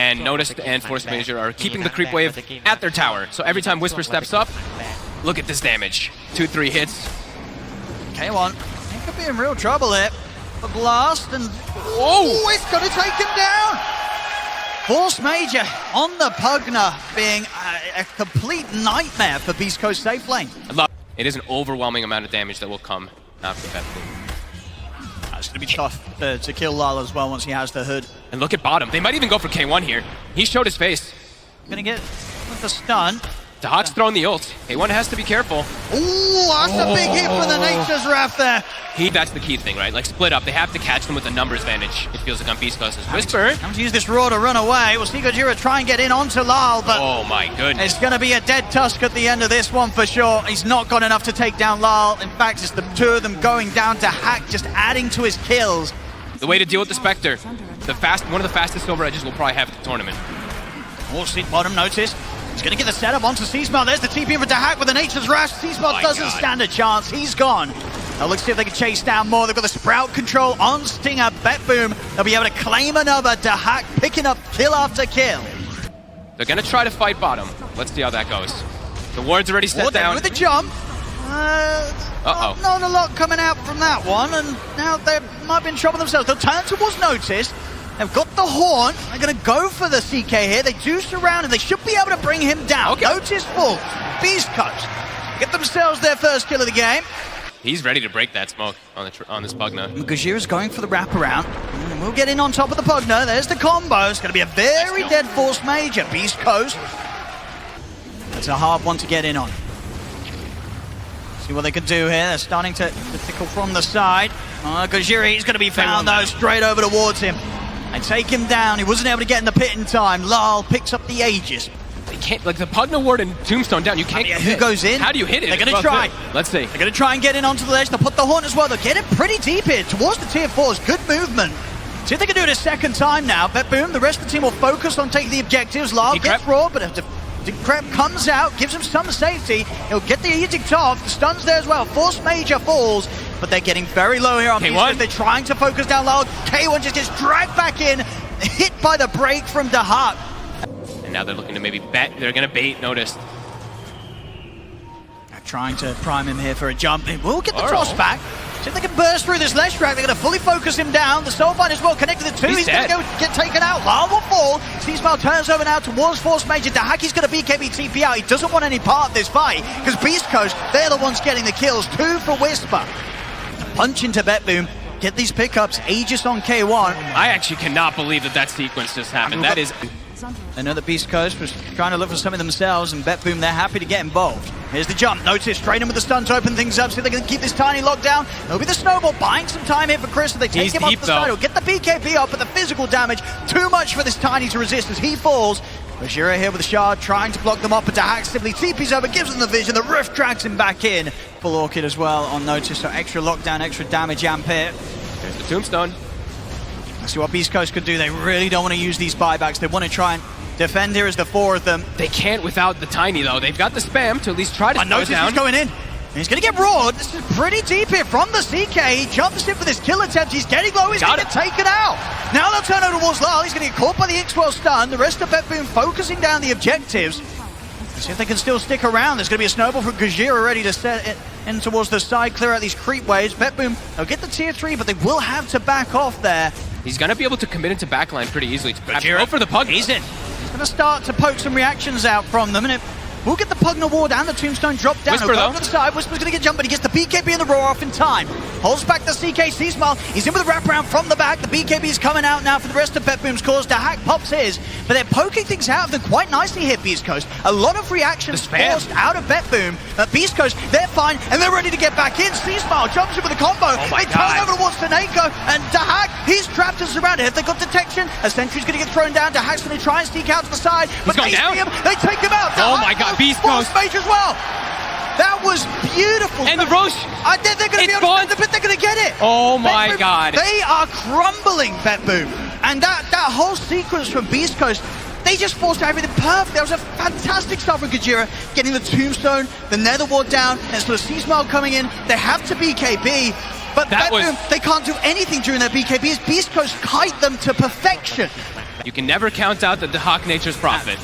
And Notice and Force Major are keeping the creep wave at their tower. So every time Whisper steps up, look at this damage. 2-3 hits. K1, he could be in real trouble here. The blast and... Whoa! It's going to take him down! Force Major on the Pugna being a complete nightmare for Beastcoast safe lane. It is an overwhelming amount of damage that will come after BetBoom. It's going to be tough to kill Lal as well once he has the hood. And look at bottom. They might even go for K1 here. He showed his face. Going to get with the stun. Dahak's throwing the ult. K1 has to be careful. Ooh, that's a big hit for the Nature's Wrath there. That's the key thing, right? Like, split up. They have to catch them with a numbers advantage, it feels like, on Beastcoast's Whisper. Having to use this Roar to run away. We'll see Gojira try and get in onto Lal, but oh my goodness. It's going to be a dead tusk at the end of this one for sure. He's not got enough to take down Lal. In fact, it's the two of them going down to Hack, just adding to his kills. The way to deal with the Spectre. One of the fastest silver edges we'll probably have at the tournament. Oh, see, bottom notice. He's going to get the setup onto Seasmell. There's the TP for Dahak with the Nature's Wrath. Seasmell doesn't stand a chance. He's gone. Now let's see if they can chase down more. They've got the Sprout control on Stinger. BetBoom, they'll be able to claim another. Dahak picking up kill after kill. They're going to try to fight bottom. Let's see how that goes. The ward's already set down. With the jump. Not a lot coming out from that one, and now they might be in trouble themselves. They'll turn towards Notice. They've got the Horn. They're going to go for the CK here. They do surround him. They should be able to bring him down. Okay. Notice full. Beastcoast get themselves their first kill of the game. He's ready to break that smoke on this Pugna. Gojira's going for the wraparound. We'll get in on top of the Pugna. There's the combo. It's going to be a very dead Force Major. Beastcoast. That's a hard one to get in on. See what they can do here. They're starting to tickle from the side. Gojira, he's going to be found though, straight over towards him. They take him down. He wasn't able to get in the pit in time. Lal picks up the Aegis. They can't, like the Pugna ward and Tombstone down, you can't who goes in? How do you hit it? They're going to try. Let's see. They're going to try and get in onto the ledge. They'll put the Horn as well. They'll get it pretty deep here towards the tier 4s. Good movement. See if they can do it a second time now. BetBoom, the rest of the team will focus on taking the objectives. Lal gets raw, but Decrep comes out, gives him some safety. He'll get the edict off. The stun's there as well. Force Major falls, but they're getting very low here on K1. They're trying to focus down Lal. K1 just gets dragged back in, hit by the break from Dahak. And now they're looking to maybe they're going to bait Notice. They're trying to prime him here for a jump. They will get the cross back. See if they can burst through this ledge track. They're going to fully focus him down. The Soulbind as well connected to 2. He's going to go get taken out. Lal will fall. Seasmell turns over now towards Force Major. Dahaki's going to BKB TP out. He doesn't want any part of this fight because Beastcoast, they're the ones getting the kills. 2 for Whisper. Punch into BetBoom. Get these pickups. Aegis on K1. I actually cannot believe that sequence just happened. That is... I know the Beastcoast was trying to look for something themselves, and BetBoom, they're happy to get involved. Here's the jump. Notice, straight in with the stun to open things up, so they're going to keep this Tiny locked down. There'll be the snowball, buying some time here for Chris, so they take him off the side. He'll get the BKB up, but the physical damage, too much for this Tiny to resist as he falls. Gojira here with the shard, trying to block them up, but Dahak simply TP's over, gives them the vision. The Rift drags him back in. Full Orchid as well on Notice, so extra lockdown, extra damage amp here. There's the Tombstone. Let's see what Beastcoast could do. They really don't want to use these buybacks. They want to try and defend here as the 4 of them. They can't without the Tiny, though. They've got the spam to at least try to slow Notice down. He's going in. He's going to get roared. This is pretty deep here from the CK. He jumps in for this kill attempt. He's getting low. He's going to get taken out. Now they'll turn over towards Lal. He's going to get caught by the X-Well stun. The rest of BetBoom focusing down the objectives. Let's see if they can still stick around. There's going to be a snowball from Gojira ready to set it in towards the side, clear out these creep waves. BetBoom, they'll get the tier 3, but they will have to back off there. He's going to be able to commit into backline pretty easily. Go for the Pug. He's in. He's going to start to poke some reactions out from them, and it will get the Pugna ward and the Tombstone drop down. Whisper, though. To the side. Whisper's going to get jumped, but he gets the BKB and the Roar off in time. Holds back the CK Seasmell. He's in with a wraparound from the back. The BKB is coming out now for the rest of BetBoom's cause. Dahak pops his, but they're poking things out of them quite nicely here, Beastcoast. A lot of reactions forced out of BetBoom. Beastcoast, they're fine, and they're ready to get back in. Seasmell jumps in with a combo. They turn over towards Taneko, and Dahak, he's trapped and surrounded. Have they got detection? A sentry's going to get thrown down. Dahak's going to try and sneak out to the side, but they see him. They take him out. Oh my God, Beastcoast. As well. That was beautiful. And the Roche. They're going to be able to spend the pit. They're going to get it. Oh my God. They are crumbling, BetBoom. And that whole sequence from Beastcoast, they just forced everything perfect. That was a fantastic start from Gojira, getting the Tombstone, the Nether Ward down, and sort of Seasmell coming in. They have to BKB, but BetBoom, they can't do anything during their BKBs. Beastcoast kite them to perfection. You can never count out the Hawk Nature's Prophet.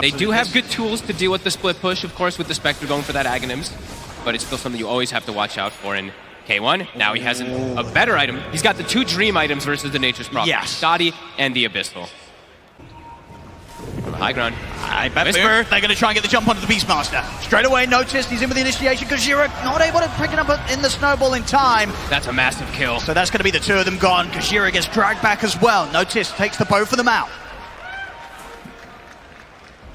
They do have good tools to deal with the split push, of course, with the Spectre going for that Aghanims, but it's still something you always have to watch out for. And K1, now he has a better item. He's got the 2 Dream items versus the Nature's Prophet. Yes. Scotty and the Abyssal. On the high ground. Whisper. They're going to try and get the jump onto the Beastmaster. Straight away, noticed. He's in with the initiation. Gajira not able to pick it up in the snowball in time. That's a massive kill. So that's going to be the 2 of them gone. Gajira gets dragged back as well. Notice takes the both of them out.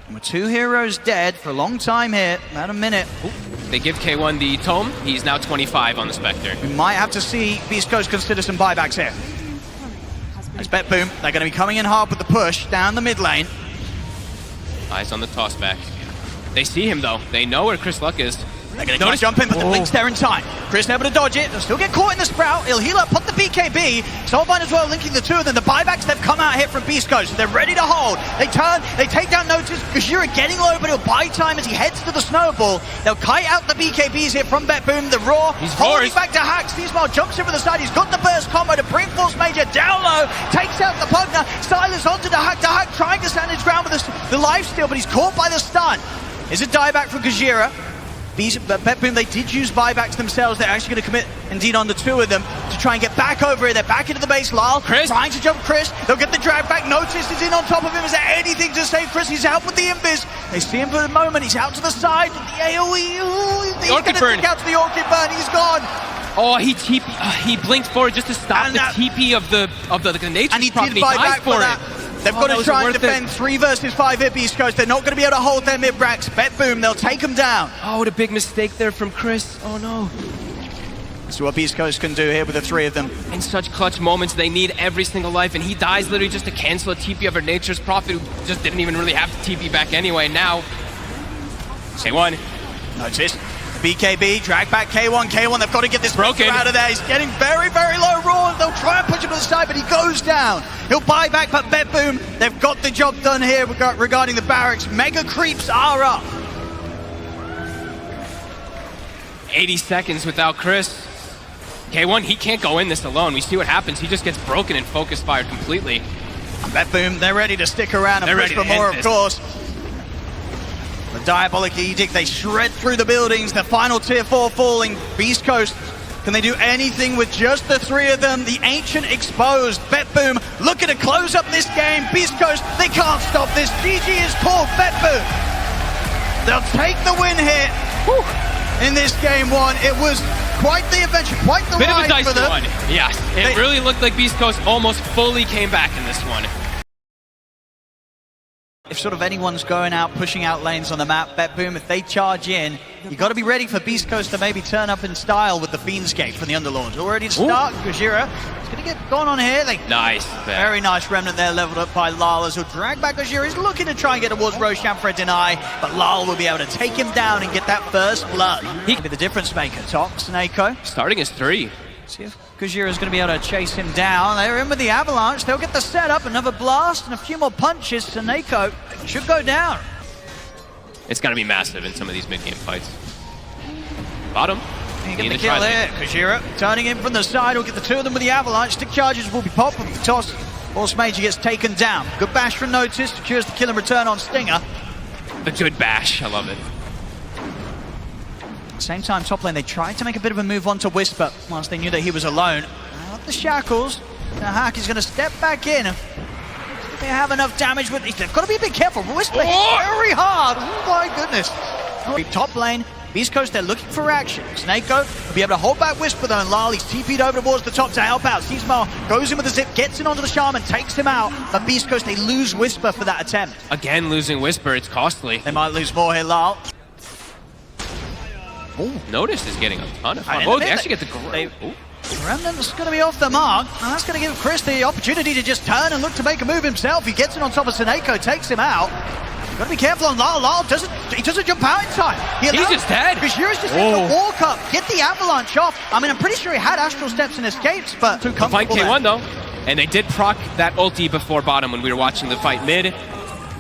And with 2 heroes dead for a long time here. About a minute. Ooh. They give K1 the Tome. He's now 25 on the Spectre. We might have to see Beastcoast consider some buybacks here. As BetBoom, they're going to be coming in hard with the push down the mid lane. Eyes on the toss back. They see him though. They know where Chris Luck is. They're going to jump in, but the blink's there in time. Chris able to dodge it. They'll still get caught in the Sprout. He'll heal up, put the BKB. Soulbind as well, linking the 2 of them. The buybacks, they've come out here from Beastcoast. They're ready to hold. They turn, they take down Notice. Gajira getting low, but he'll buy time as he heads to the snowball. They'll kite out the BKBs here from BetBoom. The Raw, holding back to Hack. Steesmile jumps in from the side. He's got the burst combo to bring Force Major down low. Takes out the Pugner. Silas onto the Hack. Trying to stand his ground with the lifesteal, but he's caught by the stun. Is a dieback from Gajira. BetBoom, they did use buybacks themselves. They're actually going to commit, indeed, on the 2 of them to try and get back over here. They're back into the base. Lyle Chris trying to jump Chris. They'll get the drag back. Notice is in on top of him. Is there anything to save Chris? He's out with the Invis. They see him for the moment. He's out to the side. The AoE. He's going to take out to the Orchid Burn. He's gone. Oh, he blinked forward just to stop the TP of the Nature's and he Prophet. did buy back for that. They've got to try and defend 3 versus 5 here, Beastcoast. They're not going to be able to hold their mid-racks. BetBoom, they'll take them down. Oh, what a big mistake there from Chris. Oh, no. So what Beastcoast can do here with the 3 of them. In such clutch moments, they need every single life, and he dies literally just to cancel a TP of our Nature's Prophet, who just didn't even really have to TP back anyway. Now, K1. Notice. BKB, drag back K1. K1, they've got to get this broken out of there. He's getting very, very low raw. They'll try and push him to the side, but he goes down. He'll buy back, but BetBoom, they've got the job done here regarding the barracks. Mega creeps are up. 80 seconds without Chris. K1, he can't go in this alone. We see what happens. He just gets broken and focus fired completely. BetBoom, they're ready to stick around and push for more, of course. The Diabolic Edict, they shred through the buildings. The final tier 4 falling. Beastcoast, can they do anything with just the 3 of them? The Ancient exposed. BetBoom looking to close up this game. Beastcoast, they can't stop this. GG is called. BetBoom, they'll take the win here. Whew. In this game 1. It was quite the adventure, quite the ride for them. One. Yes, it really looked like Beastcoast almost fully came back in this one. If sort of anyone's going out, pushing out lanes on the map, BetBoom, if they charge in, you got to be ready for Beastcoast to maybe turn up in style with the Fiendscape from the Underlords. All ready to start. Gajira is going to get gone on here. Nice. Very nice remnant there, leveled up by Lal, as he'll drag back Gajira. He's looking to try and get towards Roshan for a deny, but Lal will be able to take him down and get that first blood. He could be the difference maker. Top, Snako. Starting as 3. See if Gajira is going to be able to chase him down. They're in with the Avalanche. They'll get the setup, another blast, and a few more punches. Snako should go down. It's going to be massive in some of these mid-game fights. Bottom. You get the kill there. Gajira turning in from the side. We'll get the 2 of them with the Avalanche. Stick charges will be popped from the toss. Force Major gets taken down. Good bash from Notice. Secures the kill and return on Stinger. The good bash. I love it. Same time, top lane, they tried to make a bit of a move onto Whisper once they knew that he was alone. Out the shackles. The Hack is going to step back in. If they have enough damage with it, they've got to be a bit careful. Whisper very hard. Oh my goodness. Top lane, Beastcoast, they're looking for action. Snako will be able to hold back Whisper though, and Lal, he's TP'd over towards the top to help out. Steesmile goes in with the zip, gets in onto the Shaman, takes him out. But Beastcoast, they lose Whisper for that attempt. Again, losing Whisper, it's costly. They might lose more here, Lal. Ooh, Notice is getting a ton of fun. Oh, they actually get the great. Remnant's going to be off the mark. And that's going to give Chris the opportunity to just turn and look to make a move himself. He gets in on top of Snako, takes him out. You've got to be careful on Lal. Lal doesn't jump out in time. He's just dead. Gajira's just able to walk up, get the Avalanche off. I mean, I'm pretty sure he had Astral Steps and escapes, but too comfortable. Find K1 though. And they did proc that ulti before bottom when we were watching the fight mid.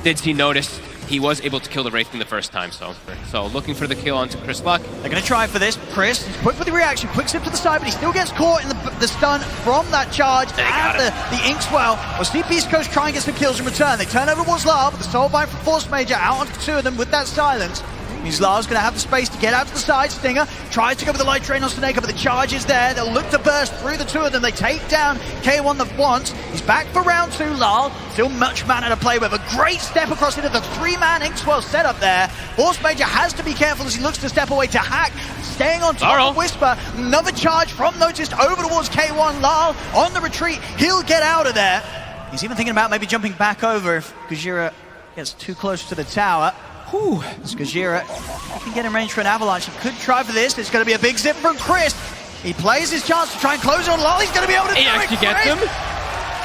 Did see Notice he was able to kill the Wraith King the first time, so looking for the kill onto Chris Luck. They're going to try for this. Chris is quick with the reaction, quick step to the side, but he still gets caught in the stun from that charge and the Inkswell. We'll see Beastcoast try and get some kills in return. They turn over towards Lyle, but the Soulbind from Force Major out onto the two of them with that silence. Means Lyle's going to have the space to get out to the side. Stinger tries to go with the light train on Snake, but the charge is there. They'll look to burst through the two of them. They take down K1 the once. He's back for round 2. Lyle still much mana to play with. A great step across into the 3-man Inkswell setup there. Force Major has to be careful as he looks to step away to Hack. Staying on top of Whisper. Another charge from Noticed over towards K1. Lyle on the retreat. He'll get out of there. He's even thinking about maybe jumping back over if Gajira gets too close to the tower. It's Gajira. He can get in range for an avalanche. He could try for this. It's going to be a big zip from Chris. He plays his chance to try and close on Lyle. He's going to be able to do it. He actually gets him.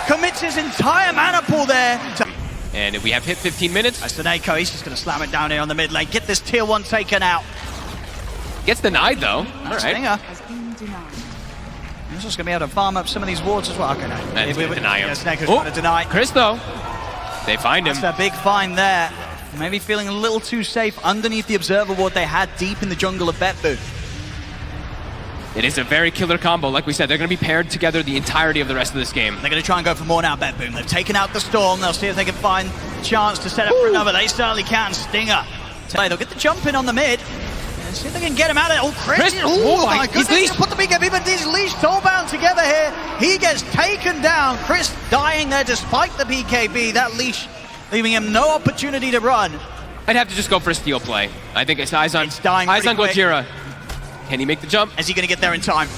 Commits his entire mana pool there. And we have hit 15 minutes. Snako, he's just going to slam it down here on the mid lane. Get this tier 1 taken out. Gets denied though. All right. Stinger. He's just going to be able to farm up some of these wards as well. Okay, no. That's going to deny him. Yeah, Snako's going to deny. Chris though. They find him. That's a big find there. Maybe feeling a little too safe underneath the Observer ward they had deep in the jungle of BetBoom. It is a very killer combo. Like we said, they're going to be paired together the entirety of the rest of this game. They're going to try and go for more now, BetBoom. They've taken out the Storm. They'll see if they can find a chance to set up for another. They certainly can. Stinger. They'll get the jump in on the mid. And see if they can get him out of there. Oh, Chris. Oh my goodness. He's put the BKB, but he's leashed Soulbound together here. He gets taken down. Chris dying there despite the BKB. That leash leaving him no opportunity to run. I'd have to just go for a steal play. I think it's eyes on quick. Gojira. Can he make the jump? Is he going to get there in time?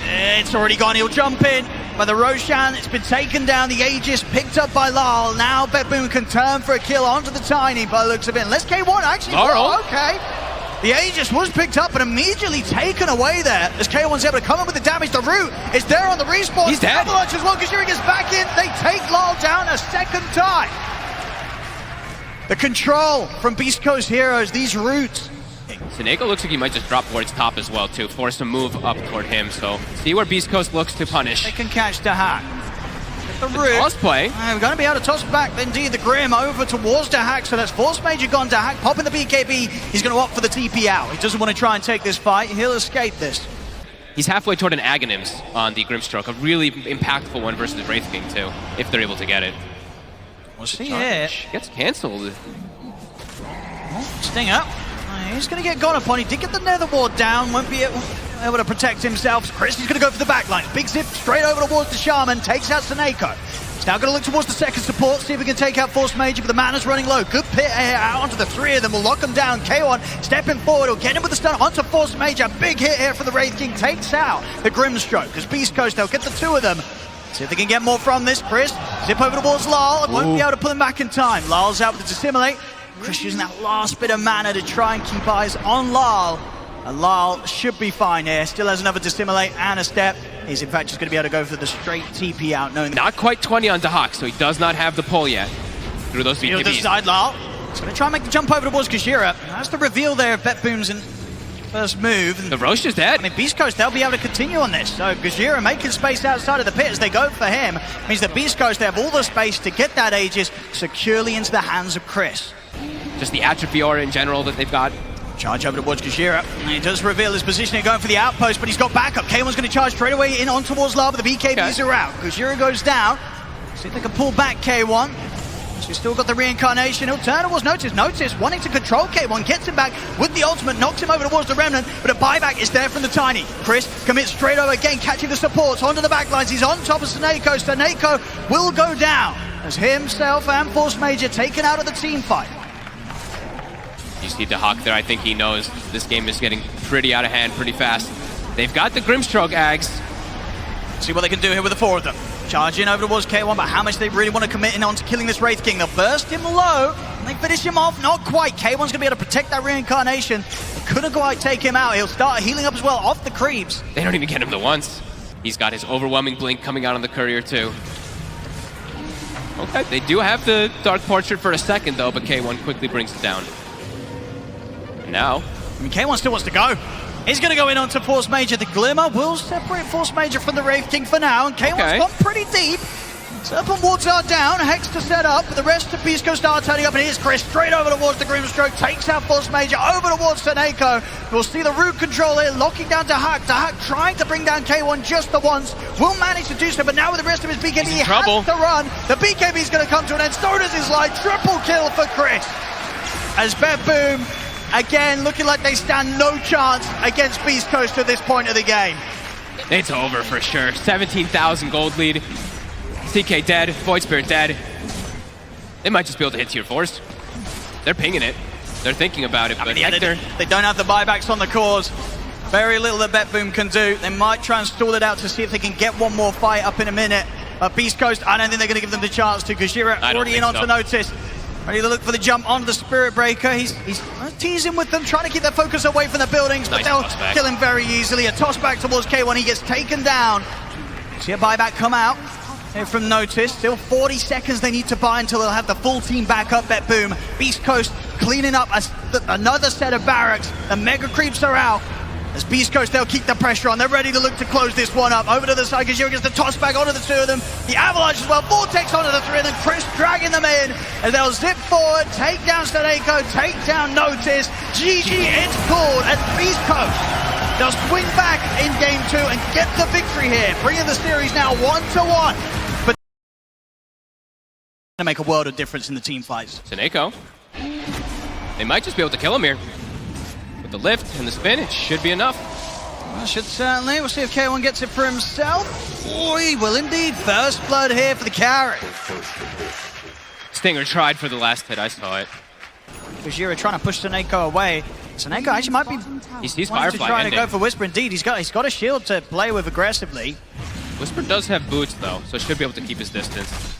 It's already gone. He'll jump in. By the Roshan, it's been taken down. The Aegis picked up by Lyle. Now BetBoom can turn for a kill onto the Tiny by the looks of it. Unless K1 actually... Oh, okay. The Aegis was picked up but immediately taken away there as K1's able to come up with the damage. The root is there on the respawn. He's dead. Avalanche as well. Gajira gets back in. They take Lyle down a second time. The control from Beastcoast heroes, these roots. Snako looks like he might just drop towards top as well too, force a move up toward him. So see where Beastcoast looks to punish. They can catch the Hack. The root. Toss play. We're going to be able to toss back indeed the Grim over towards the Hack. So that's Force Major gone to Hack, popping the BKB. He's going to opt for the TP out. He doesn't want to try and take this fight. He'll escape this. He's halfway toward an Aghanims on the Grimstroke, a really impactful one versus Wraith King too, if they're able to get it. We'll see here. Gets cancelled. Oh, Stinger. He's going to get gone upon. He did get the Nether Ward down. Won't be able to protect himself. Chris is going to go for the back line. Big zip straight over towards the Shaman. Takes out Snako. He's now going to look towards the second support. See if he can take out Force Major. But the mana's running low. Good pit out onto the 3 of them. Will lock them down. K1 stepping forward. He'll get him with the stun onto Force Major. Big hit here for the Wraith King. Takes out the Grimstroke. Because Beastcoast, they'll get the 2 of them. See if they can get more from this. Chris, zip over towards Lyle. Won't be able to pull him back in time. Lyle's out to dissimulate. Chris using that last bit of mana to try and keep eyes on Lyle. And Lyle should be fine here. Still has another dissimulate and a step. He's in fact just going to be able to go for the straight TP out. Knowing not quite 20 on Dahak, so he does not have the pull yet. Through those BKBs. He'll decide Lyle. He's going to try and make the jump over towards Gajira. That's the reveal there of BetBoom's first move. And the Roche is dead. I mean, Beastcoast, they'll be able to continue on this. So Gajira making space outside of the pit as they go for him. Means that Beastcoast, they have all the space to get that Aegis securely into the hands of Chris. Just the atrophy aura in general that they've got. Charge over towards Gajira. He does reveal his position here going for the outpost, but he's got backup. K1's going to charge straight away in on towards Lava. The BKBs are out. Gajira goes down. See if they can pull back K1. He's still got the reincarnation. He'll turn towards Notice. Notice wanting to control K1. Gets him back with the ultimate. Knocks him over towards the Remnant. But a buyback is there from the Tiny. Chris commits straight over again. Catching the supports onto the backlines. He's on top of Snako. Snako will go down as himself and Force Major taken out of the team fight. You see Dahak there. I think he knows this game is getting pretty out of hand pretty fast. They've got the Grimstroke Ags. See what they can do here with the 4 of them. Charge in over towards K1, but how much they really want to commit in on to killing this Wraith King. They'll burst him low, and they finish him off. Not quite. K1's going to be able to protect that reincarnation. They couldn't quite take him out. He'll start healing up as well off the creeps. They don't even get him the once. He's got his overwhelming blink coming out on the courier too. Okay, they do have the Dark Portrait for a second though, but K1 quickly brings it down. Now, I mean, K1 still wants to go. He's going to go in onto Force Major. The Glimmer will separate Force Major from the Wraith King for now, and K1's gone pretty deep. Serpent wards are down, Hex to set up, but the rest of Beastcoast are turning up, and here's Chris straight over towards the Grimstroke, takes out Force Major, over towards Seneko. We'll see the root control here, locking down Dahak. Dahak trying to bring down K1 just the once, will manage to do so, but now with the rest of his BKB, he has to run. The BKB is going to come to an end, so does his life, triple kill for Chris. As BetBoom, again, looking like they stand no chance against Beastcoast at this point of the game. It's over for sure. 17,000 gold lead. CK dead, Void Spirit dead. They might just be able to hit tier 4s. They're pinging it. They're thinking about it, but Hector... They don't have the buybacks on the cores. Very little that BetBoom can do. They might try and stall it out to see if they can get one more fight up in a minute. But Beastcoast, I don't think they're going to give them the chance to. Gajira already in onto Notice. Ready to look for the jump onto the Spirit Breaker. He's teasing with them, trying to keep their focus away from the buildings, but they'll kill him very easily. A toss back towards K1, he gets taken down. See a buyback come out here from Notice. Still 40 seconds they need to buy until they'll have the full team back up. BetBoom, Beastcoast cleaning up another set of barracks. The mega creeps are out. As Beastcoast, they'll keep the pressure on. They're ready to look to close this one up. Over to the side, Gajira gets the toss back onto the two of them. The Avalanche as well. Vortex onto the three of them. Chris dragging them in as they'll zip forward, take down Seneko, take down Notice. GG, it's called at Beastcoast. They'll swing back in game 2 and get the victory here, bringing the series now 1-1. But to make a world of difference in the team fights. Seneko. They might just be able to kill him here. With the lift and the spin, it should be enough. Well, should certainly. We'll see if K1 gets it for himself. Oh, he will indeed. First blood here for the carry. Stinger tried for the last hit, I saw it. Gajira trying to push Seneko away. Seneko actually might be he's Firefly trying to go for Whisper. Indeed, he's got a shield to play with aggressively. Whisper does have boots though, so should be able to keep his distance.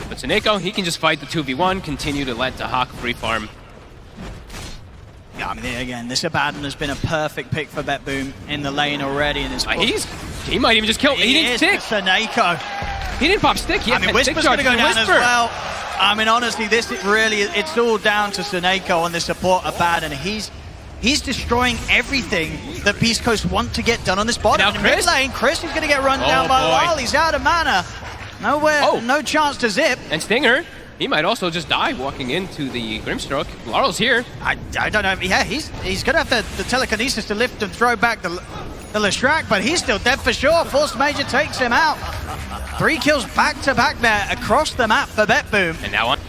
But Seneko, he can just fight the 2v1, continue to let Dahak free farm. Yeah, I mean, again, this Abaddon has been a perfect pick for BetBoom in the lane already. In this he might even just kill. He didn't stick. Seneko. He didn't pop stick. He Whisper's going to go down as well. I mean, honestly, it's all down to Seneko on the support Abaddon. He's destroying everything that Beastcoast want to get done on this bottom. Now, in the mid lane, Chris is going to get run down by Lyle. He's out of mana. Nowhere, no chance to zip. And Stinger, he might also just die walking into the Grimstroke. Laurel's here. I don't know. Yeah, he's going to have the telekinesis to lift and throw back the Lestrak, but he's still dead for sure. Force Major takes him out. 3 kills back-to-back there across the map for BetBoom. And now on.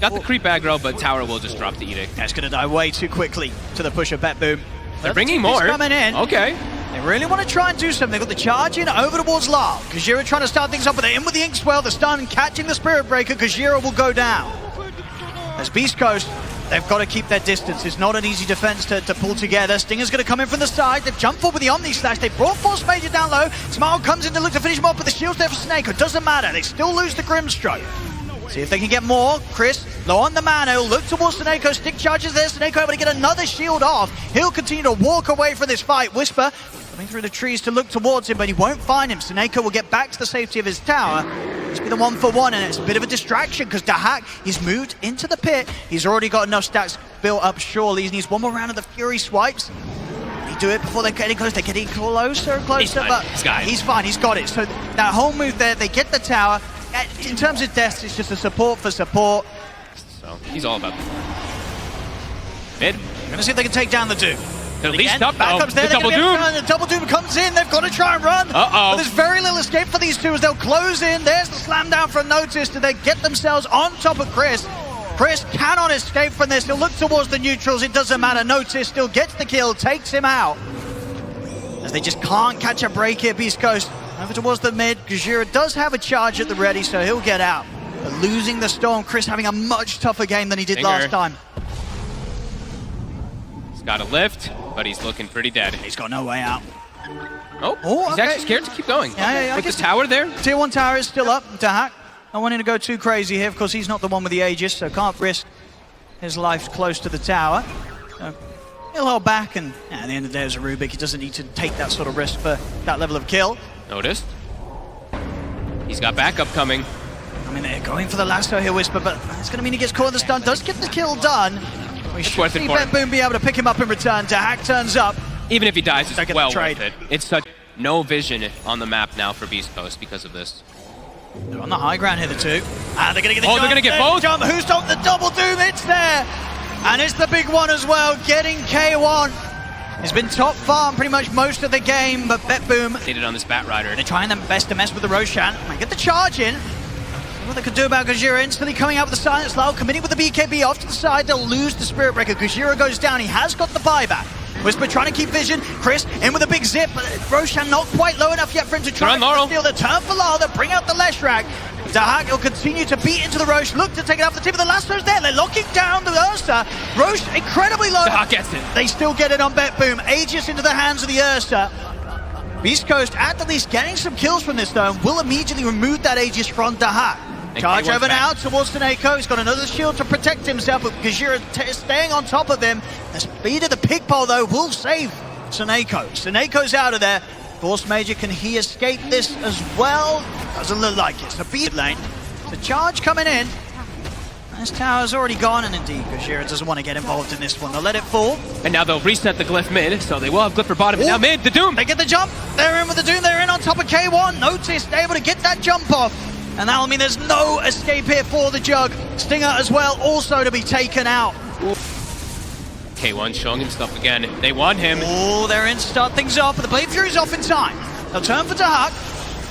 Got the creep aggro, but Tower will just drop the Edict. That's going to die way too quickly to the push of BetBoom. They're bringing more. Coming in. Okay. They really want to try and do something. They've got the charge in over towards Lyle. Gajira trying to start things up, but they're in with the Inkswell. The stun catching the Spirit Breaker. Gajira will go down. As Beastcoast, they've got to keep their distance. It's not an easy defense to pull together. Stinger's going to come in from the side. They've jumped forward with the Omni Slash. They brought Force Major down low. Smile comes in to look to finish him off, but the shield's there for Seneko. Doesn't matter. They still lose the Grimstroke. See if they can get more. Chris, low on the mana. He'll look towards Seneko. Stick charges there. Seneko able to get another shield off. He'll continue to walk away from this fight. Whisper coming through the trees to look towards him, but he won't find him. Seneko will get back to the safety of his tower. It's been a 1-for-1, and it's a bit of a distraction because Dahak, he's moved into the pit. He's already got enough stacks built up, surely. He needs one more round of the Fury swipes. They do it before they're getting close. They're getting closer and closer, but he's fine. He's got it. So that whole move there, they get the tower. In terms of deaths, it's just a support for support. So he's all about mid. We're going to see if they can take down the Doom. At least up backups there. The double Doom. The double Doom comes in. They've got to try and run. But there's very little escape for these two as they'll close in. There's the slam down from Notice. Do they get themselves on top of Chris? Chris cannot escape from this. He'll look towards the neutrals. It doesn't matter. Notice still gets the kill, takes him out. As they just can't catch a break here, Beastcoast. Over towards the mid. Gajira does have a charge at the ready, so he'll get out. But losing the Storm, Chris having a much tougher game than he did last time. He's got a lift, but he's looking pretty dead. He's got no way out. He's actually scared to keep going. Yeah, with the tower there. Tier 1 tower is still up. Dahak, not wanting to go too crazy here. Of course, he's not the one with the Aegis, so can't risk his life close to the tower. So he'll hold back, and at the end of the day, as a Rubik, he doesn't need to take that sort of risk for that level of kill. Noticed. He's got backup coming. I mean, they're going for the lasso here, Whisper, but it's going to mean he gets caught in the stun. Does get the kill done. We should see BetBoom be able to pick him up in return. Dahak turns up. Even if he dies, it's well worth it. It's such no vision on the map now for Beastcoast because of this. They're on the high ground here, the two. And they're going to get the jump. They're going to get both. Jump. Who's on the double doom? It's there. And it's the big one as well, getting K1. He's been top farm pretty much most of the game, but BetBoom Needed on this Bat Rider. they're trying their best to mess with the Roshan. Might get the charge in. What they could do about Gajira, instantly coming out with the silence low, committing with the BKB off to the side. They'll lose the Spirit Breaker. Gajira goes down. He has got the buyback. Whisper trying to keep vision. Chris in with a big zip, but Roshan not quite low enough yet for him to try and steal the turn for Lyle. They'll bring out the Leshrac. Dahak will continue to beat into the Roche, look to take it off the tip of the lasso's there. They're locking down the Ursa. Roche incredibly low. Dahak gets it. They still get it on BetBoom. Aegis into the hands of the Ursa. Beastcoast at the least getting some kills from this though, and will immediately remove that Aegis from Dahak. Charge over now towards Seneko. He's got another shield to protect himself, but Gajira staying on top of him. The speed of the pig pole though will save Seneko. Seneko's out of there. Force Major, can he escape this as well? Doesn't look like it. So B lane. The charge coming in. This tower's already gone, and indeed Gajira doesn't want to get involved in this one. They'll let it fall. And now they'll reset the Glyph mid, so they will have Glyph for bottom. And now mid, the Doom. They get the jump. They're in with the Doom. They're in on top of K1. Notice able to get that jump off. And that'll mean there's no escape here for the Jug. Stinger as well, also to be taken out. K1 showing him stuff again. They want him. Oh, they're in to start things off, but the Blade Fury's off in time. They'll turn for Dahak.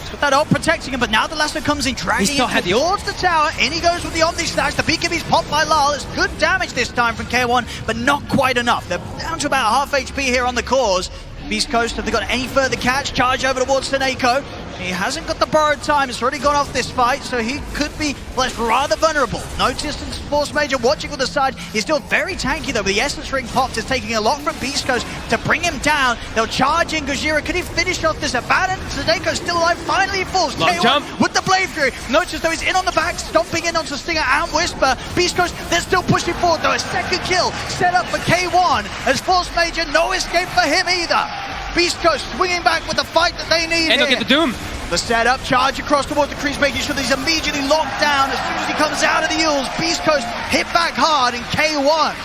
He's got that ult protecting him, but now the Lasso comes in, dragging him towards the tower. In he goes with the Omni Slash. The BKB's popped by Lal. It's good damage this time from K1, but not quite enough. They're down to about half HP here on the cores. Beastcoast, have they got any further catch? Charge over towards Seneko. He hasn't got the borrowed time. It's already gone off this fight, so he could be left rather vulnerable. No distance, Force Major watching on the side. He's still very tanky though, but the Essence Ring popped is taking a lot from Beastcoast to bring him down. They'll charge in Gajira. Can he finish off this abandon? Seneko's still alive. Finally he falls. K1 with the Blade Fury. Notice though he's in on the back, stomping in onto Stinger and Whisper. Beastcoast, they're still pushing forward though. A second kill set up for K1 as Force Major. No escape for him either. Beastcoast swinging back with the fight that they need. And they'll get the Doom. The setup, charge across towards the crease, making sure that he's immediately locked down as soon as he comes out of the Eels. Beastcoast hit back hard in K1.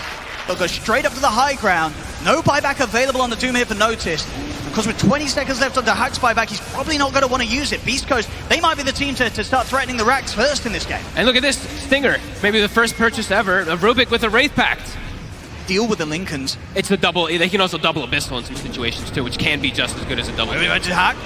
They'll go straight up to the high ground. No buyback available on the Doom here for Notice. Because with 20 seconds left on the Hack's buyback, he's probably not going to want to use it. Beastcoast, they might be the team to start threatening the racks first in this game. And look at this, Stinger. Maybe the first purchase ever, a Rubik with a Wraith Pact. Deal with the Lincolns. It's the double, they can also double Abyssal in some situations too, which can be just as good as a double. Hack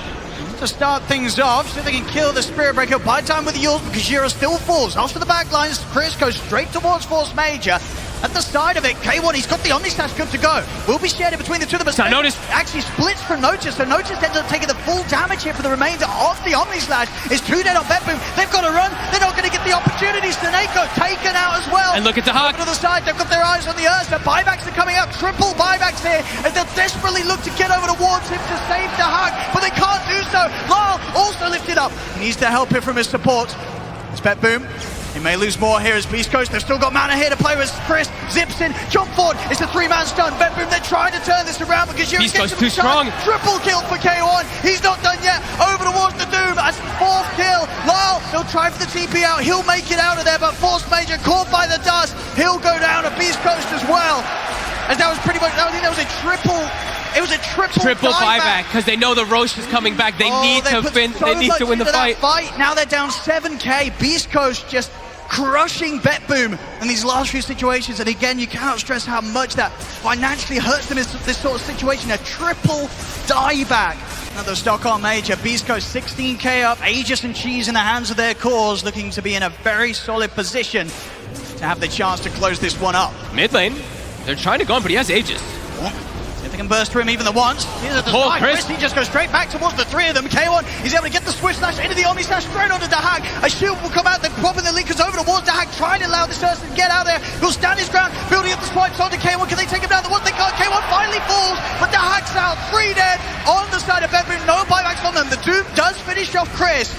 to start things off, so they can kill the Spirit Breaker. Buy time with the Yules, because Gajira still falls. Off to the back lines, Chris goes straight towards Force Major. At the side of it, K1, he's got the Omni Slash good to go. Will be shared in between the two of them. So Notice actually splits from Notice, so Notice ends up taking the full damage here for the remainder of the Omni Slash. It's 2 dead on BetBoom. They've got to run. They're not going to get the opportunities. Seneko taken out as well. And look at Dahak. To the side, they've got their eyes on the Ursa. Buybacks are coming out. Triple buybacks here as they'll desperately look to get over towards him to save Dahak, but they can't do so. Lyle also lifted up. He needs to help him from his support. It's BetBoom. He may lose more here as Beastcoast. They've still got mana here to play with. Chris zips in, jump forward. It's a 3-man stun. BetBoom, they're trying to turn this around because you're too strong. Triple kill for K1. He's not done yet. Over towards the Doom as 4th kill. Lyle, he'll try for the TP out. He'll make it out of there, but Force Major caught by the dust. He'll go down to Beastcoast as well. As that was pretty much, I think that was a triple. It was a triple buyback because they know the Roche is coming back. They need to win. They need to win the fight. Now they're down 7k. Beastcoast just crushing BetBoom in these last few situations, and again, you cannot stress how much that financially hurts them in this sort of situation. A triple dieback. Another Stockholm major. Beastcoast 16k up. Aegis and Cheese in the hands of their cores, looking to be in a very solid position to have the chance to close this one up. Mid lane, they're trying to go on, but he has Aegis. If they can burst through him even the once. Here's at the side. Chris, he just goes straight back towards the 3 of them. K1, he's able to get the Swift Slash into the Omni Slash straight onto Dahak. A shield will come out, they're popping the Linkers over towards Dahak, trying to allow this person to get out there. He'll stand his ground, building up the swipes onto K1. Can they take him down? The one they got, K1 finally falls, but Dahak's out. 3 dead on the side of BetBoom. No buybacks on them. The Doom does finish off Chris,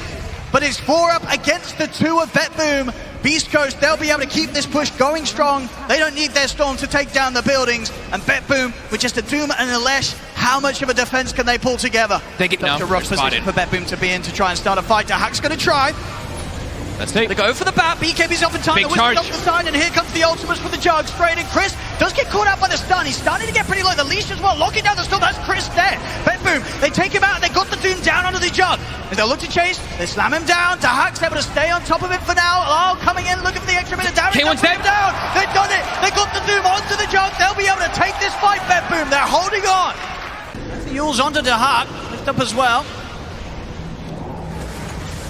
but it's 4 up against the 2 of BetBoom. Beastcoast, they'll be able to keep this push going strong. They don't need their Storm to take down the buildings. And BetBoom, with just a Doom and a Lesh, how much of a defense can they pull together? They get a rough position for BetBoom to be in to try and start a fight. Dahak's going to try. Let's take. They go for the bat. BKB's off in time. Big charge. Off the side, and here comes the ultimates for the Jug. Straight in. Chris does get caught out by the stun. He's starting to get pretty low. The leash as well, locking down the storm. That's Chris there. BetBoom, they take him out, and they got the Doom down onto the Jug. As they'll look to chase, they slam him down. Dahak's able to stay on top of him for now. Oh, coming in, looking for the extra bit of damage. K1's dead. Down. They've done it. They got the Doom onto the junk. They'll be able to take this fight, BetBoom. They're holding on. The Yule's onto Dahak. Lift up as well.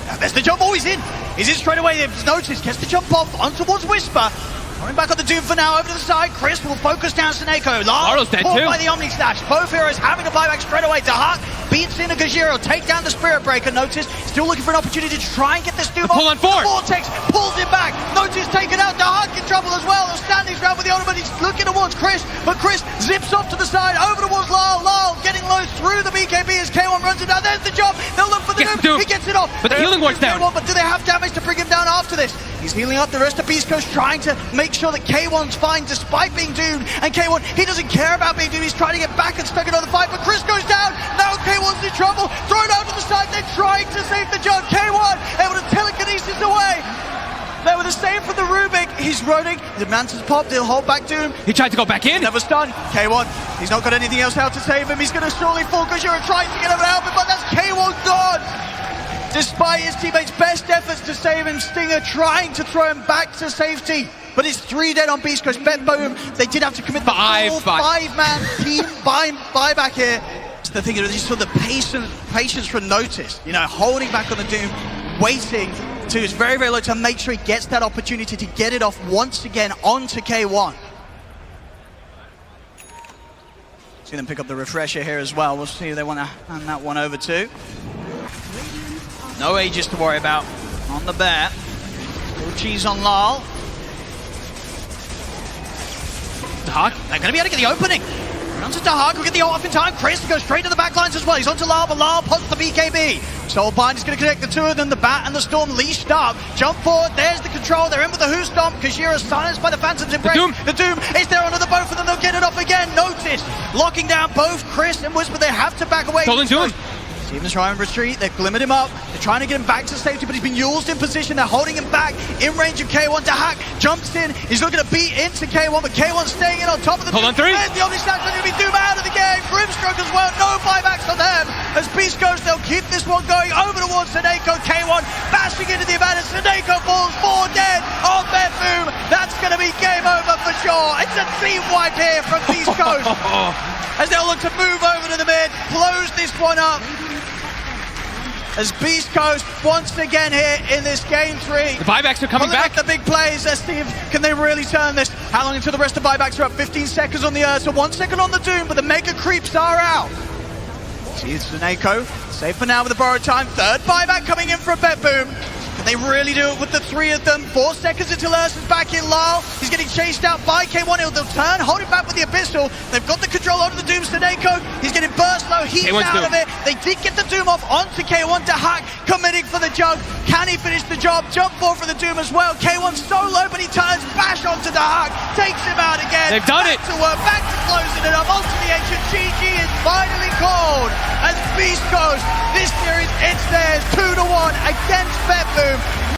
Now, there's the jump. Oh, he's in. He's in straight away. They've noticed. Gets the jump off on towards Whisper. Coming back on the Doom for now, over to the side. Chris will focus down Sneko. Laro's dead too. By the Omni Slash. Both heroes having to buy back straight away. Dahak beats in a Gajiro. Take down the Spirit Breaker. Notice still looking for an opportunity to try and get this Doom off. Pull on four. The Vortex pulls it back. Notice taken out. Dahak in trouble as well. They'll stand his ground with the ultimate. He's looking towards Chris, but Chris zips off to the side, over towards Lyle. Lyle getting low through the BKB as K1 runs him down. There's the jump. They'll look for the Doom. He gets it off. But the healing ward's down. But do they have damage to bring him down after this? He's healing up the rest of Beastcoast, trying to make sure that K1's fine despite being doomed. And K1, he doesn't care about being doomed. He's trying to get back and stuck another fight, but Chris goes down. Now K1's in trouble. Thrown out to the side. They're trying to save the jump. K1 able to telekinesis away. There with a save for the Rubik. He's running. The Mantis popped. He'll hold back Doom. He tried to go back in. Never stunned. K1, he's not got anything else out to save him. He's going to surely fall because you're trying to get him out, but that's K1 gone. Despite his teammates' best efforts to save him, Stinger trying to throw him back to safety. But it's 3 dead on Beastcoast. BetBoom, they did have to commit the full 5-man team buyback here. It's the thing, you saw the patience from Notice, holding back on the Doom, waiting to his very, very low to make sure he gets that opportunity to get it off once again onto K1. See them pick up the refresher here as well. We'll see who they want to hand that one over to. No Aegis to worry about on the bear. Full cheese on Lyle. Dahak, they're going to be able to get the opening. Runs to Dahak, will get the ult off in time. Chris goes straight to the backlines as well. He's onto Lyle, but Lyle pops the BKB. Soulbind is going to connect the two of them. The Bat and the Storm leashed up. Jump forward, there's the control. They're in with the Who Stomp. Kajira's silenced by the Phantom's Embrace. The Doom is there under the both of them. They'll get it off again. Notice, locking down both Chris and Whisper. They have to back away. Stolen Doom. Steven's trying to retreat, they've glimmered him up, they're trying to get him back to safety, but he's been used in position, they're holding him back in range of K1. Dahak jumps in, he's looking to beat into K1, but K1's staying in on top of the Hold on, 3. And the Omni Slash is going to be Doom out of the game. Grimstroke as well, no buybacks on them. As Beastcoast, they'll keep this one going over towards Sneko. K1 bashing into the advantage, Sneko falls 4 dead on BetBoom. That's going to be game over for sure. It's a team wipe here from Beastcoast. As they'll look to move over to the mid, close this one up. As Beast Coast once again here in this game 3. The buybacks are coming back. The big plays. Let's see can they really turn this. How long until the rest of the buybacks are up? 15 seconds on the Earth, so 1 second on the Doom, but the mega creeps are out. See, it's Sneko. Safe for now with the borrowed time. 3rd buyback coming in from BetBoom. Can they really do it with the 3 of them? 4 seconds until Ursa's back in. Lyle, he's getting chased out by K1. They'll turn, hold it back with the Abyssal. They've got the control over the Doom. Sneko, he's getting burst low. He's out of it. They did get the Doom off onto K1. Dahak committing for the jump. Can he finish the job? Jump forward for the Doom as well. K1's so low, but he turns, bash onto Dahak. Takes him out again. They've done back it. To work, back to closing it up. Onto the ancient. GG is finally called. As Beast Coast, this series, it's theirs. 2-1 against BetBoom.